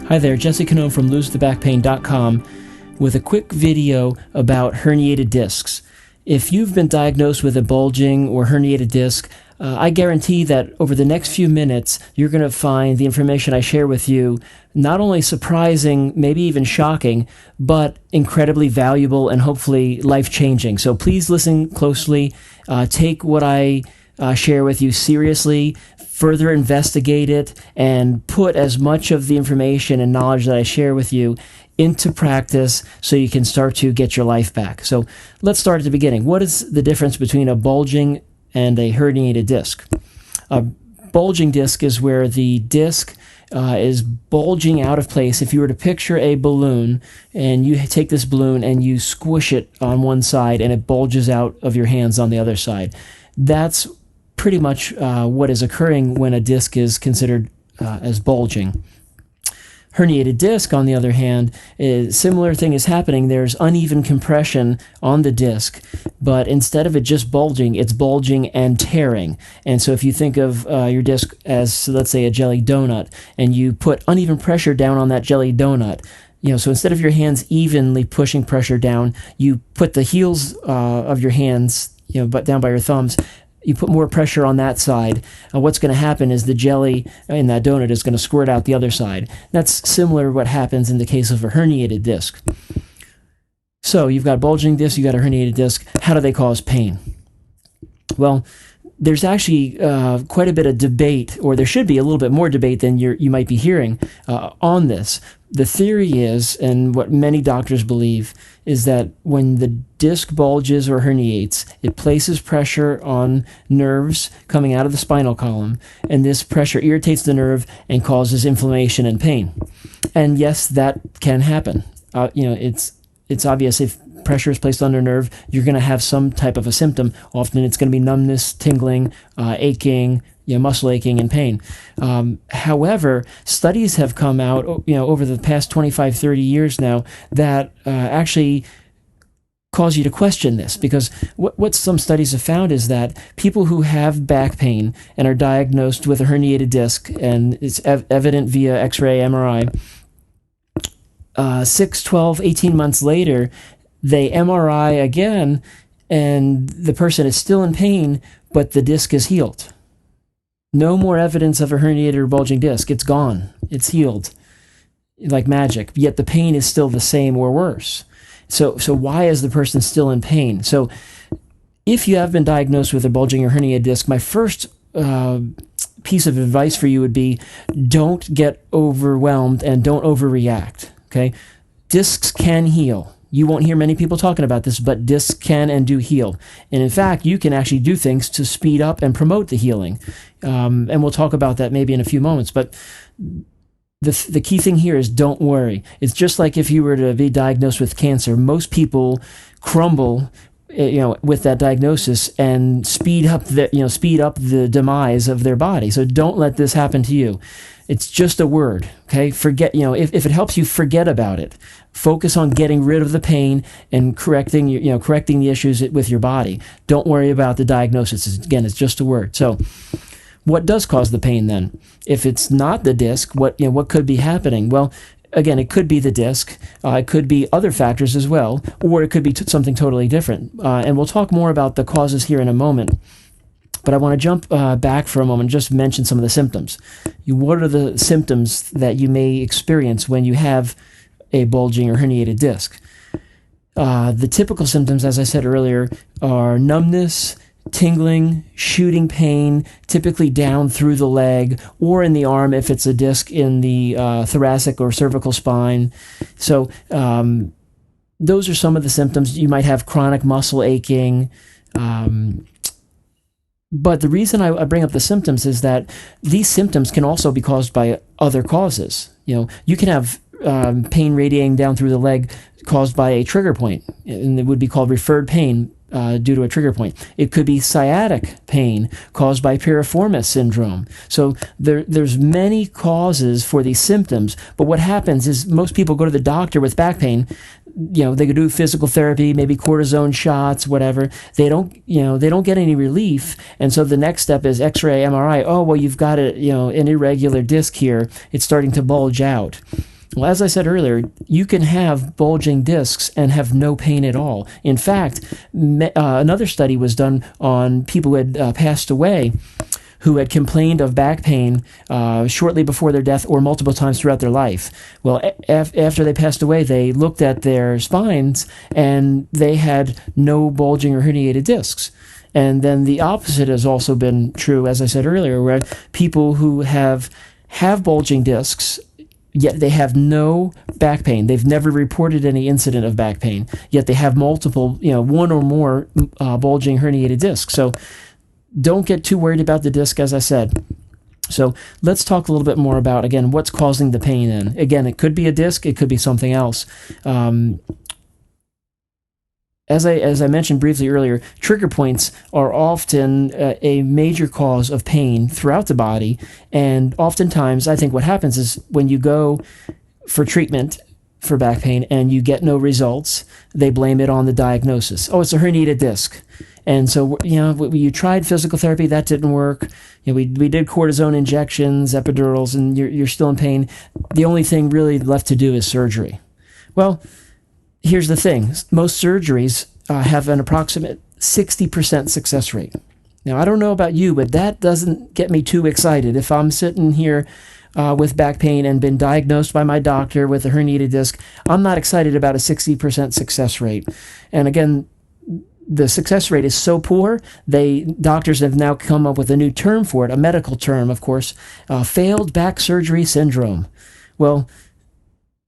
Hi there, Jesse Canone from LoseTheBackPain.com with a quick video about herniated discs. If you've been diagnosed with a bulging or herniated disc, I guarantee that over the next few minutes, you're going to find the information I share with you not only surprising, maybe even shocking, but incredibly valuable and hopefully life-changing. So please listen closely, take what I share with you seriously, further investigate it, and put as much of the information and knowledge that I share with you into practice so you can start to get your life back. So let's start at the beginning. What is the difference between a bulging and a herniated disc? A bulging disc is where the disc is bulging out of place. If you were to picture a balloon and you take this balloon and you squish it on one side and it bulges out of your hands on the other side, that's pretty much what is occurring when a disc is considered as bulging. Herniated disc, on the other hand, a similar thing is happening. There's uneven compression on the disc, but instead of it just bulging, it's bulging and tearing. And so if you think of your disc as, let's say, a jelly donut, and you put uneven pressure down on that jelly donut, so instead of your hands evenly pushing pressure down, you put the heels of your hands, but down by your thumbs, you put more pressure on that side, what's going to happen is the jelly in that donut is going to squirt out the other side. That's similar to what happens in the case of a herniated disc. So you've got a bulging disc, you've got a herniated disc. How do they cause pain? Well, there's actually quite a bit of debate, or there should be a little bit more debate than you might be hearing on this. The theory is, and what many doctors believe, is that when the disc bulges or herniates, it places pressure on nerves coming out of the spinal column, and this pressure irritates the nerve and causes inflammation and pain. And yes, that can happen. It's obvious if pressure is placed on a nerve, you're going to have some type of a symptom. Often it's going to be numbness, tingling, aching, muscle aching and pain. However, studies have come out, over the past 25, 30 years now that actually cause you to question this, because what some studies have found is that people who have back pain and are diagnosed with a herniated disc, and it's evident via X-ray, MRI, 6, 12, 18 months later, they MRI again, and the person is still in pain, but the disc is healed. No more evidence of a herniated or bulging disc. It's gone. It's healed like magic, yet the pain is still the same or worse. So why is the person still in pain? So if you have been diagnosed with a bulging or herniated disc, my first piece of advice for you would be don't get overwhelmed and don't overreact, okay? Discs can heal. You won't hear many people talking about this, but discs can and do heal. And in fact, you can actually do things to speed up and promote the healing. And we'll talk about that maybe in a few moments. But the key thing here is don't worry. It's just like if you were to be diagnosed with cancer. Most people crumble with that diagnosis and speed up the demise of their body. So don't let this happen to you. It's just a word, okay? Forget, if it helps you, forget about it. Focus on getting rid of the pain and correcting the issues with your body. Don't worry about the diagnosis. Again, it's just a word. So what does cause the pain then? If it's not the disc, what could be happening? Well, again, it could be the disc. It could be other factors as well, or it could be something totally different. And we'll talk more about the causes here in a moment. But I want to jump back for a moment and just mention some of the symptoms. What are the symptoms that you may experience when you have a bulging or herniated disc? The typical symptoms, as I said earlier, are numbness, tingling, shooting pain, typically down through the leg or in the arm if it's a disc in the thoracic or cervical spine. So those are some of the symptoms. You might have chronic muscle aching. But the reason I bring up the symptoms is that these symptoms can also be caused by other causes. You can have pain radiating down through the leg caused by a trigger point, and it would be called referred pain due to a trigger point. It could be sciatic pain caused by piriformis syndrome. So there's many causes for these symptoms, but what happens is most people go to the doctor with back pain. They could do physical therapy, maybe cortisone shots, whatever. They don't get any relief, and so the next step is X-ray, MRI. Oh, well, you've got an irregular disc here. It's starting to bulge out. Well, as I said earlier, you can have bulging discs and have no pain at all. In fact, another study was done on people who had passed away, who had complained of back pain shortly before their death or multiple times throughout their life. Well, after they passed away, they looked at their spines and they had no bulging or herniated discs. And then the opposite has also been true, as I said earlier, where people who have bulging discs, yet they have no back pain. They've never reported any incident of back pain, yet they have multiple, one or more bulging herniated discs. So don't get too worried about the disc, as I said. So let's talk a little bit more about, again, what's causing the pain then. Again, it could be a disc, it could be something else. As I mentioned briefly earlier, trigger points are often a major cause of pain throughout the body, and oftentimes I think what happens is when you go for treatment for back pain and you get no results, they blame it on the diagnosis. Oh, it's a herniated disc. And so, you tried physical therapy, that didn't work. We did cortisone injections, epidurals, and you're still in pain. The only thing really left to do is surgery. Well, here's the thing. Most surgeries have an approximate 60% success rate. Now, I don't know about you, but that doesn't get me too excited. If I'm sitting here with back pain and been diagnosed by my doctor with a herniated disc, I'm not excited about a 60% success rate. And again, the success rate is so poor, doctors have now come up with a new term for it, a medical term, of course, failed back surgery syndrome. Well,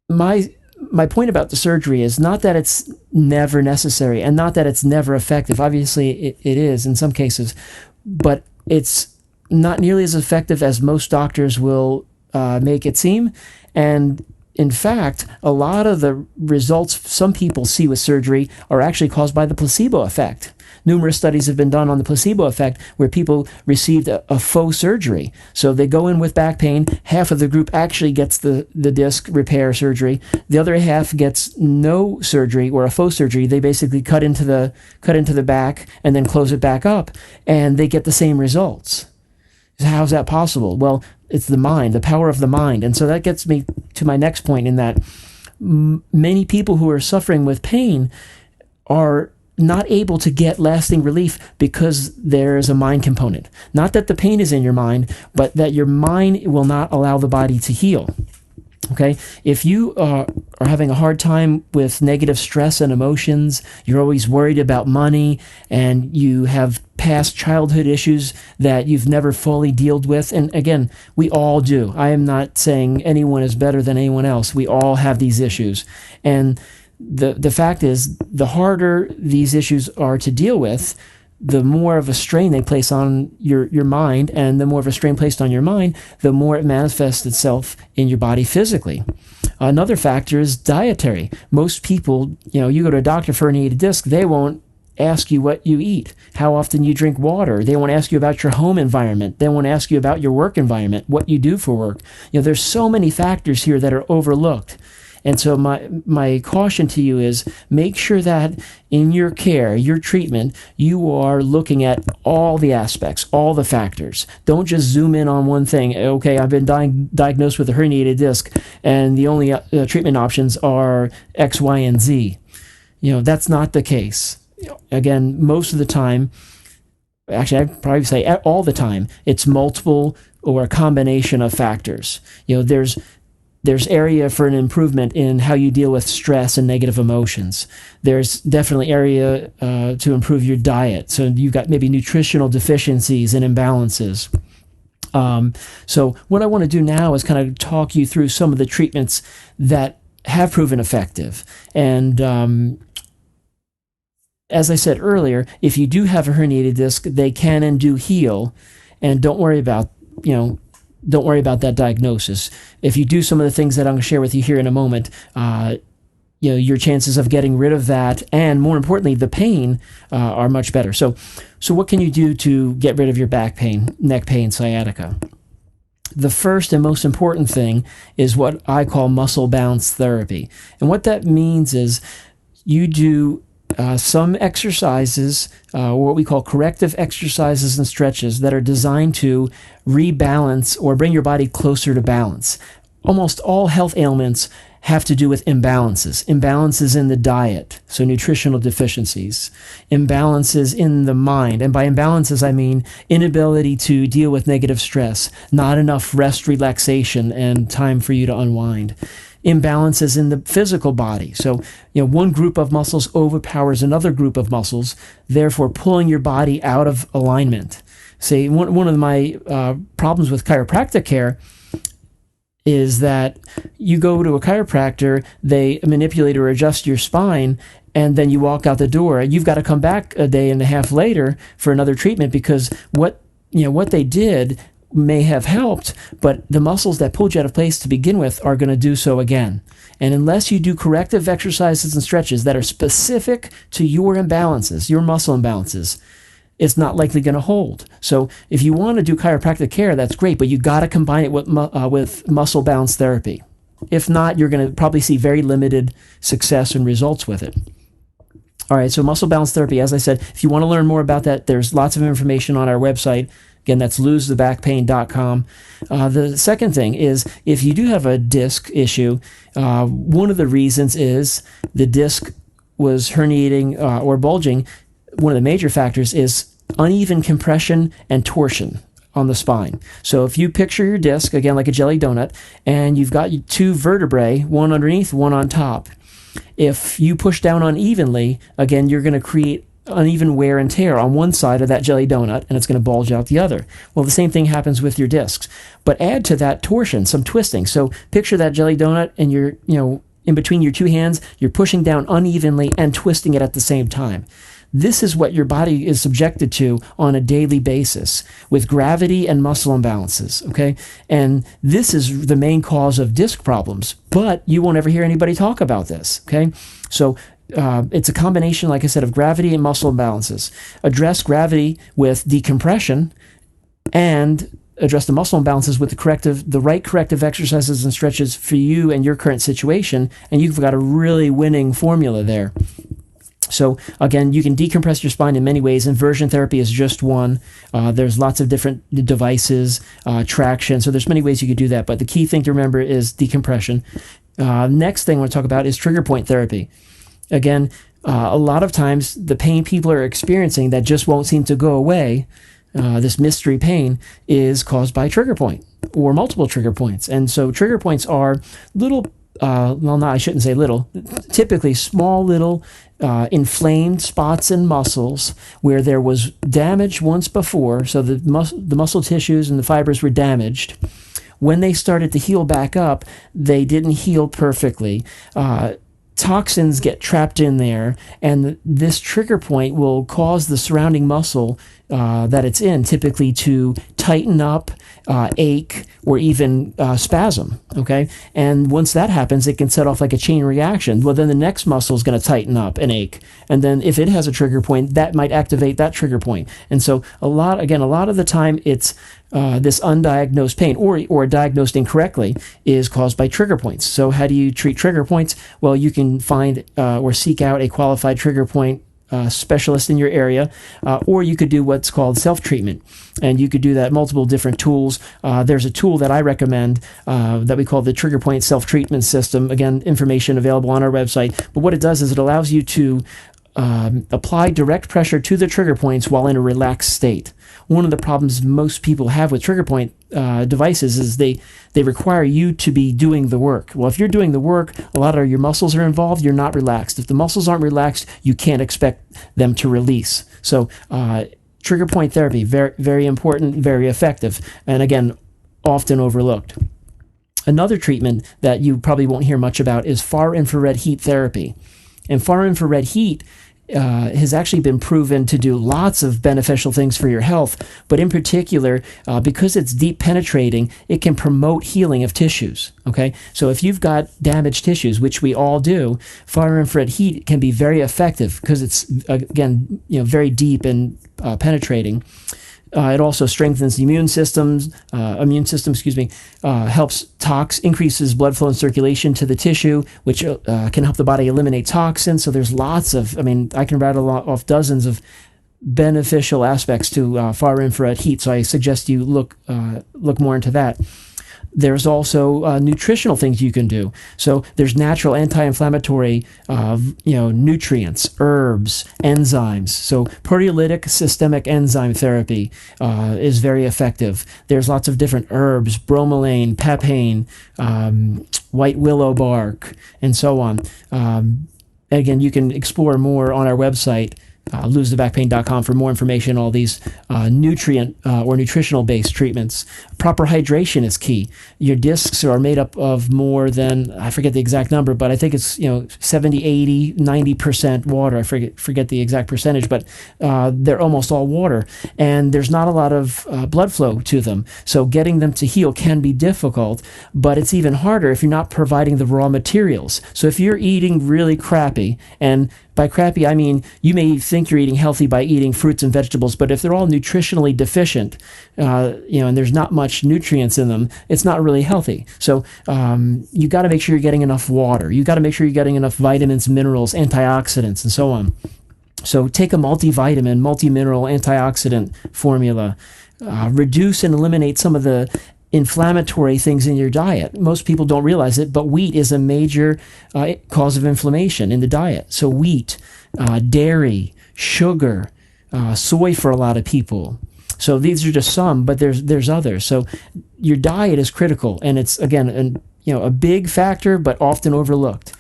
my point about the surgery is not that it's never necessary and not that it's never effective. Obviously, it is in some cases, but it's not nearly as effective as most doctors will make it seem. And in fact, a lot of the results some people see with surgery are actually caused by the placebo effect. Numerous studies have been done on the placebo effect where people received a faux surgery. So they go in with back pain. Half of the group actually gets the disc repair surgery. The other half gets no surgery or a faux surgery. They basically cut into the back and then close it back up, and they get the same results. How's that possible? Well, it's the mind, the power of the mind. And so that gets me to my next point, in that many people who are suffering with pain are not able to get lasting relief because there is a mind component. Not that the pain is in your mind, but that your mind will not allow the body to heal. Okay, if you are having a hard time with negative stress and emotions, you're always worried about money, and you have past childhood issues that you've never fully dealt with, and again, we all do. I am not saying anyone is better than anyone else. We all have these issues, and the fact is, the harder these issues are to deal with, the more of a strain they place on your mind, and the more of a strain placed on your mind, the more it manifests itself in your body physically. Another factor is dietary. Most people, you go to a doctor for a herniated disc, they won't ask you what you eat, how often you drink water. They won't ask you about your home environment. They won't ask you about your work environment, what you do for work. There's so many factors here that are overlooked. And so my caution to you is, make sure that in your care, your treatment, you are looking at all the aspects, all the factors. Don't just zoom in on one thing. Okay, I've been diagnosed with a herniated disc, and the only treatment options are X, Y, and Z. That's not the case. Again, most of the time, actually I'd probably say all the time, it's multiple or a combination of factors. There's area for an improvement in how you deal with stress and negative emotions. There's definitely area to improve your diet. So you've got maybe nutritional deficiencies and imbalances. So what I want to do now is kind of talk you through some of the treatments that have proven effective. And as I said earlier, if you do have a herniated disc, they can and do heal. And don't worry about that diagnosis. If you do some of the things that I'm going to share with you here in a moment, your chances of getting rid of that, and more importantly, the pain, are much better. So what can you do to get rid of your back pain, neck pain, sciatica? The first and most important thing is what I call muscle balance therapy. And what that means is you do some exercises, or what we call corrective exercises and stretches, that are designed to rebalance or bring your body closer to balance. almost all health ailments have to do with imbalances in the diet, so nutritional deficiencies, imbalances in the mind, and by imbalances I mean inability to deal with negative stress, not enough rest, relaxation, and time for you to unwind. Imbalances in the physical body. So, one group of muscles overpowers another group of muscles, therefore pulling your body out of alignment. Say, one of my problems with chiropractic care is that you go to a chiropractor, they manipulate or adjust your spine, and then you walk out the door. You've got to come back a day and a half later for another treatment because what they did may have helped, but the muscles that pulled you out of place to begin with are going to do so again. And unless you do corrective exercises and stretches that are specific to your imbalances, your muscle imbalances, it's not likely going to hold. So if you want to do chiropractic care, that's great, but you got to combine it with muscle balance therapy. If not, you're going to probably see very limited success and results with it. All right, so muscle balance therapy, as I said, if you want to learn more about that, there's lots of information on our website. Again, that's losethebackpain.com. The second thing is, if you do have a disc issue, one of the reasons is the disc was herniating or bulging. One of the major factors is uneven compression and torsion on the spine. So if you picture your disc, again, like a jelly donut, and you've got two vertebrae, one underneath, one on top. If you push down unevenly, again, you're going to create uneven wear and tear on one side of that jelly donut, and it's going to bulge out the other. Well, the same thing happens with your discs. But add to that torsion, some twisting. So picture that jelly donut, and you're, in between your two hands, you're pushing down unevenly and twisting it at the same time. This is what your body is subjected to on a daily basis with gravity and muscle imbalances, okay? And this is the main cause of disc problems, but you won't ever hear anybody talk about this, okay? So it's a combination, like I said, of gravity and muscle imbalances. Address gravity with decompression and address the muscle imbalances with the right corrective exercises and stretches for you and your current situation, and you've got a really winning formula there. So again, you can decompress your spine in many ways. Inversion therapy is just one. There's lots of different devices, traction. So there's many ways you could do that. But the key thing to remember is decompression. Next thing I want to talk about is trigger point therapy. Again, a lot of times the pain people are experiencing that just won't seem to go away, this mystery pain, is caused by trigger point or multiple trigger points. And so trigger points are little, I shouldn't say little, typically small little inflamed spots and muscles where there was damage once before, so the muscle tissues and the fibers were damaged. When they started to heal back up, they didn't heal perfectly. Toxins get trapped in there, and this trigger point will cause the surrounding muscle that it's in typically to tighten up, ache, or even spasm, okay? And once that happens, it can set off like a chain reaction. Well, then the next muscle is going to tighten up and ache. And then if it has a trigger point, that might activate that trigger point. And so a lot of the time it's this undiagnosed pain or diagnosed incorrectly is caused by trigger points. So how do you treat trigger points? Well, you can find or seek out a qualified trigger point specialist in your area, or you could do what's called self-treatment, and you could do that multiple different tools. There's a tool that I recommend that we call the Trigger Point Self-Treatment System. Again, information available on our website, but what it does is it allows you to apply direct pressure to the trigger points while in a relaxed state. One of the problems most people have with trigger point devices is they require you to be doing the work. Well, if you're doing the work, a lot of your muscles are involved, you're not relaxed. If the muscles aren't relaxed, you can't expect them to release. So trigger point therapy, very, very important, very effective, and again, often overlooked. Another treatment that you probably won't hear much about is far infrared heat therapy. And far infrared heat has actually been proven to do lots of beneficial things for your health, but in particular, because it's deep penetrating, it can promote healing of tissues, okay? So if you've got damaged tissues, which we all do, far infrared heat can be very effective because it's, again, very deep and penetrating. It also strengthens the immune system, helps increases blood flow and circulation to the tissue, which can help the body eliminate toxins. So there's lots of, I can rattle off dozens of beneficial aspects to far infrared heat. So I suggest you look more into that. There's also nutritional things you can do. So there's natural anti-inflammatory nutrients, herbs, enzymes. So proteolytic systemic enzyme therapy is very effective. There's lots of different herbs, bromelain, papain, white willow bark, and so on. Again, you can explore more on our website, losethebackpain.com, for more information on all these nutrient or nutritional based treatments. Proper hydration is key. Your discs are made up of more than, I forget the exact number, but I think it's 70, 80, 90% water. I forget the exact percentage, but they're almost all water, and there's not a lot of blood flow to them. So getting them to heal can be difficult, but it's even harder if you're not providing the raw materials. So if you're eating really crappy, and by crappy, I mean you may think you're eating healthy by eating fruits and vegetables, but if they're all nutritionally deficient, and there's not much nutrients in them, it's not really healthy. So you got to make sure you're getting enough water. You got to make sure you're getting enough vitamins, minerals, antioxidants, and so on. So take a multivitamin, multi-mineral antioxidant formula. Reduce and eliminate some of the inflammatory things in your diet. Most people don't realize it, but wheat is a major cause of inflammation in the diet. So wheat, dairy, sugar, soy for a lot of people. So these are just some, but there's others. So your diet is critical, and it's, again, a big factor, but often overlooked.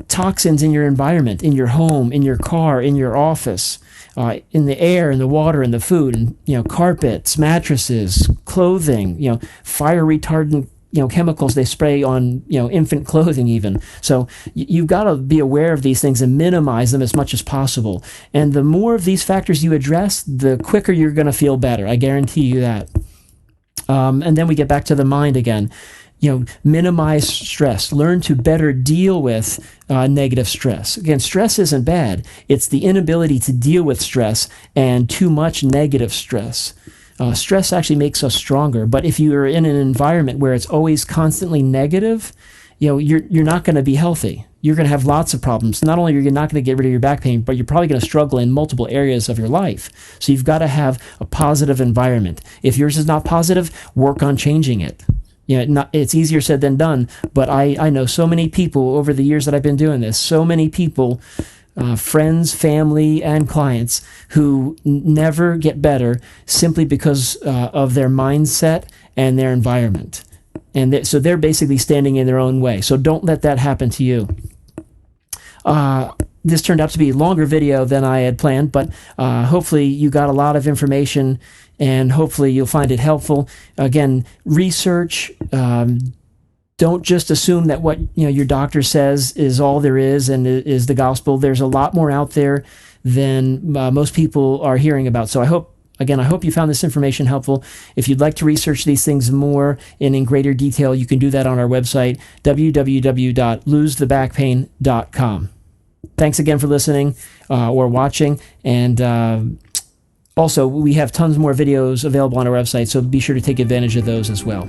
Toxins in your environment, in your home, in your car, in your office, in the air, in the water, in the food, and carpets, mattresses, clothing, fire retardant chemicals they spray on infant clothing even. So you've got to be aware of these things and minimize them as much as possible. And the more of these factors you address, the quicker you're going to feel better. I guarantee you that. And then we get back to the mind again. Minimize stress. Learn to better deal with negative stress. Again, stress isn't bad. It's the inability to deal with stress and too much negative stress. Stress actually makes us stronger. But if you are in an environment where it's always constantly negative, you're not going to be healthy. You're going to have lots of problems. Not only are you not going to get rid of your back pain, but you're probably going to struggle in multiple areas of your life. So you've got to have a positive environment. If yours is not positive, work on changing it. It's easier said than done, but I know so many people over the years that I've been doing this, so many people, friends, family, and clients who never get better simply because of their mindset and their environment. And so they're basically standing in their own way. So don't let that happen to you. This turned out to be a longer video than I had planned, but hopefully you got a lot of information, and hopefully you'll find it helpful. Again, research. Don't just assume that what your doctor says is all there is and is the gospel. There's a lot more out there than most people are hearing about. So I hope you found this information helpful. If you'd like to research these things more and in greater detail, you can do that on our website, www.losethebackpain.com. Thanks again for listening or watching. And also, we have tons more videos available on our website, so be sure to take advantage of those as well.